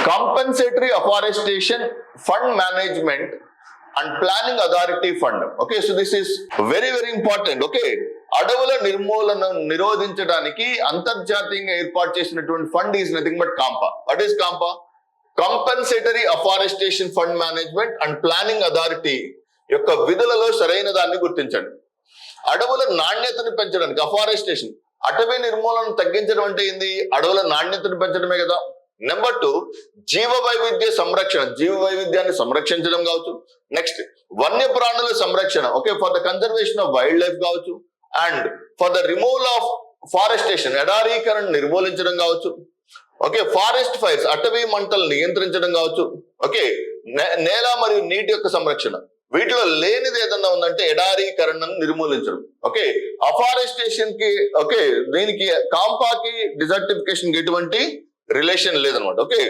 Compensatory afforestation fund management and planning authority fund. Okay, so this is very very important. Okay, అడవుల నిర్మూలన నిరోధించడానికి అంతర్జాతీయంగా ఏర్పాటు చేసినటువంటి fund is nothing but Campa. What is Campa? Compensatory afforestation fund management and planning authority యొక్క విధులలో సరైన దాన్ని గుర్తించండి. అడవుల నాణ్యతను పెంచడానికి, అఫారెస్టేషన్ అటవీ నిర్మూలన తగ్గించడం అంటే ఏంది? అడవుల నాణ్యతను పెంచడమే కదా. నెంబర్ 2, జీవ వైవిధ్య సంరక్షణ, జీవ వైవిధ్యాన్ని సంరక్షించడం కావచ్చు. నెక్స్ట్, వన్యప్రాణుల సంరక్షణ, okay, for the conservation of wildlife కావచ్చు. And for the removal of forestation, ఎడారీకరణ నిర్మూలించడం కావచ్చు. ఓకే, ఫారెస్ట్ ఫైర్స్, అటవీ మంటలు నియంత్రించడం కావచ్చు. ఓకే, నేల మరియు నీటి యొక్క సంరక్షణ. వీటిలో లేనిది ఏదన్నా ఉందంటే ఎడారీకరణను నిర్మూలించడం. ఓకే, అఫారెస్టేషన్ కి, ఓకే, దీనికి కాంపాకి డిజర్టిఫికేషన్ కి ఎటువంటి రిలేషన్ లేదనమాట. ఓకే.